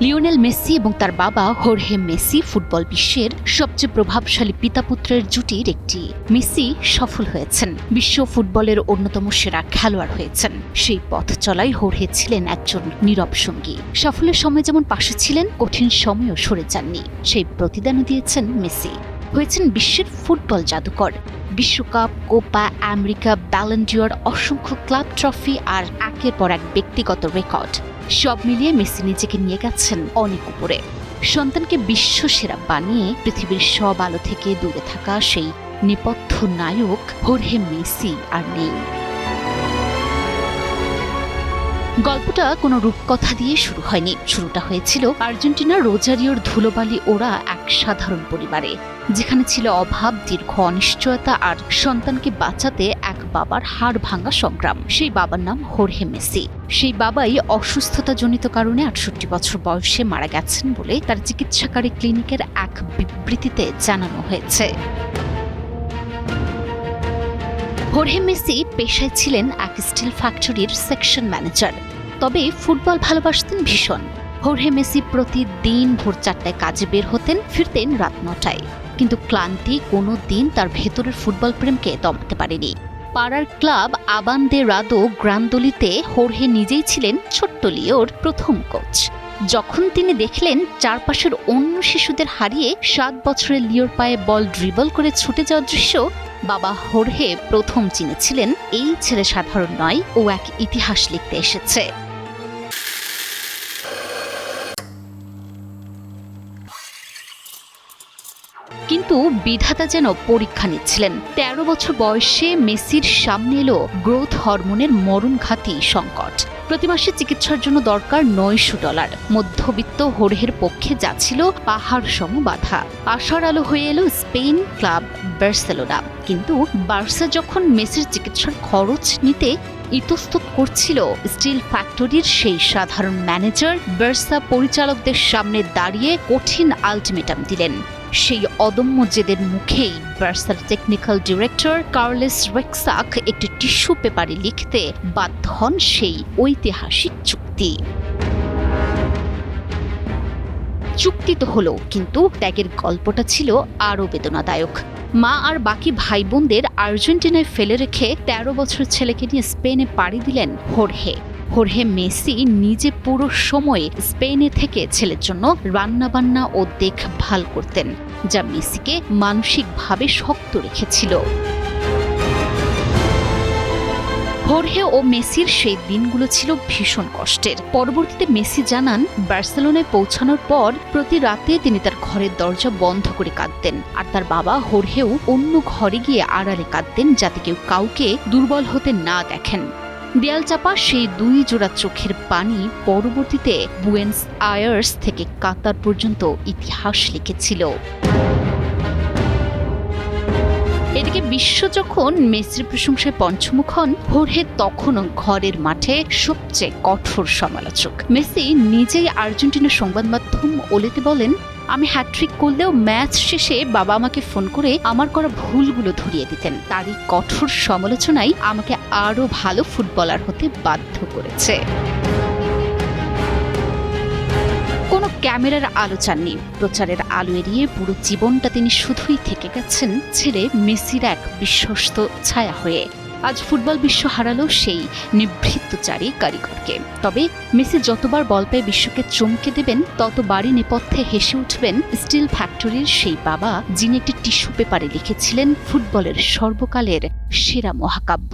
Lionel Messi এবং তার বাবা হোর্হে মেসি ফুটবল বিশ্বের সবচেয়ে প্রভাবশালী পিতাপুত্রের জুটির একটি। মেসি সফল হয়েছেন, বিশ্ব ফুটবলের অন্যতম সেরা খেলোয়াড় হয়েছেন। সেই পথ চলাই হোর্হে ছিলেন একজন নীরব সঙ্গী। সাফল্যের সময় যেমন পাশে ছিলেন, কঠিন সময়েও সরে যাননি। সেই প্রতিদানও দিয়েছেন মেসি। হয়েছেন বিশ্বের ফুটবল জাদুকর। বিশ্বকাপ, কোপা আমেরিকা, ব্যালন ডিওর, অসংখ্য ক্লাব ট্রফি আর একের পর এক ব্যক্তিগত রেকর্ড, সব মিলিয়ে মেসি নিজেকে নিয়ে গেছেন অনেক উপরে। সন্তানকে বিশ্ব সেরা বানিয়ে পৃথিবীর সব আলো থেকে দূরে থাকা সেই নেপথ্য নায়ক হোর্হে মেসি আর নেই। গল্পটা কোনো রূপকথা দিয়ে শুরু হয়নি। শুরুটা হয়েছিল আর্জেন্টিনার রোজারিওর ধুলোবালি ওরা এক সাধারণ পরিবারে, যেখানে ছিল অভাব, দীর্ঘ অনিশ্চয়তা আর সন্তানকে বাঁচাতে এক বাবার হাড় ভাঙা সংগ্রাম। সেই বাবার নাম হোর্হে মেসি। সেই বাবাই অসুস্থতাজনিত কারণে ৬৮ বছর বয়সে মারা গেছেন বলে তার চিকিৎসাকারী ক্লিনিকের এক বিবৃতিতে জানানো হয়েছে। হোর্হে মেসি পেশায় ছিলেন এক স্টিল ফ্যাক্টরির সেকশন ম্যানেজার, তবে ফুটবল ভালোবাসতেন ভীষণ। হোর্হে মেসি প্রতিদিন ভোর ৪টায় কাজে বের হতেন, ফিরতেন রাত ৯টায়। কিন্তু ক্লান্তি কোনো দিন তার ভেতরের ফুটবল প্রেমকে দমাতে পারেনি। পাড়ার ক্লাব আবান্দেরাদো গ্রান্দোলিতে হোর্হে নিজেই ছিলেন ছোট্ট লিওর প্রথম কোচ। যখন তিনি দেখলেন চারপাশের অন্য শিশুদের হারিয়ে ৭ বছরের লিওর পায়ে বল ড্রিবল করে ছুটে যাওয়ার দৃশ্য, বাবা হোর্হে প্রথম চিনেছিলেন এই ছেলে সাধারণ নয়, ও এক ইতিহাস লিখতে এসেছে। কিন্তু বিধাতা যেন পরীক্ষা নিচ্ছিলেন। ১৩ বছর বয়সে মেসির সামনে এলো গ্রোথ হরমোনের মরণঘাতী সংকট। প্রতি মাসে চিকিৎসার জন্য দরকার $৯০০। মধ্যবিত্ত হোর্হের পক্ষে যাচ্ছিল পাহাড় সম বাধা। আশার আলো হয়ে এলো স্পেন ক্লাব বার্সেলোনা। কিন্তু বার্সা যখন মেসির চিকিৎসার খরচ নিতে ইতস্তত করছিল, স্টিল ফ্যাক্টরির সেই সাধারণ ম্যানেজার বার্সা পরিচালকদের সামনে দাঁড়িয়ে কঠিন আলটিমেটাম দিলেন। সেই অদম্য জেদের মুখেই বার্সার টেকনিক্যাল ডিরেক্টর কার্লোস রেক্সাক একটি টিস্যু পেপারে লিখতে বাধ্য হন সেই ঐতিহাসিক চুক্তি। চুক্তি তো হলো, কিন্তু ত্যাগের গল্পটা ছিল আরও বেদনাদায়ক। মা আর বাকি ভাই বোনদের আর্জেন্টিনায় ফেলে রেখে ১৩ বছর ছেলেকে নিয়ে স্পেনে পাড়ি দিলেন হোর্হে। হোর্হে মেসি নিজে পুরো সময় স্পেনে থেকে ছেলের জন্য রান্নাবান্না ও দেখভাল করতেন, যা মেসিকে মানসিকভাবে শক্ত রেখেছিল। হোর্হে ও মেসির সেই দিনগুলো ছিল ভীষণ কষ্টের। পরবর্তীতে মেসি জানান, বার্সেলোনায় পৌঁছানোর পর প্রতি রাতে তিনি তার ঘরের দরজা বন্ধ করে কাঁদতেন, আর তার বাবা হোর্হেও অন্য ঘরে গিয়ে আড়ালে কাঁদতেন, যাতে কেউ কাউকে দুর্বল হতে না দেখেন। দেয়াল চাপা সেই ২ জোড়া চোখের পানি পরবর্তীতে বুয়েন্স আয়ার্স থেকে কাতার পর্যন্ত ইতিহাস লিখেছিল। এদিকে বিশ্ব যখন মেসির প্রশংসায় পঞ্চমুখ হন, হোর্হে তখনও ঘরের মাঠে সবচেয়ে কঠোর সমালোচক। মেসি নিজেই আর্জেন্টিনার সংবাদ মাধ্যম ওলেতে বলেন, আমি হ্যাট্রিক করলেও ম্যাচ শেষে বাবা আমাকে ফোন করে আমার করা ভুলগুলো ধরিয়ে দিতেন। তারই কঠোর সমালোচনাই আমাকে আরও ভালো ফুটবলার হতে বাধ্য করেছে। কোনো ক্যামেরার আলো চাননি, প্রচারের আলো এড়িয়ে পুরো জীবনটা তিনি শুধুই থেকে গেছেন ছেলে মেসির এক বিশ্বস্ত ছায়া হয়ে। আজ ফুটবল বিশ্ব হারালো সেই নিভৃতচারী কারিগরকে। তবে মেসি যতবার বল পেয়ে বিশ্বকে চমকে দেবেন, ততবারই নেপথ্যে হেসে উঠবেন স্টিল ফ্যাক্টরির সেই বাবা, যিনি একটি টিস্যু পেপারে লিখেছিলেন ফুটবলের সর্বকালের সেরা মহাকাব্য।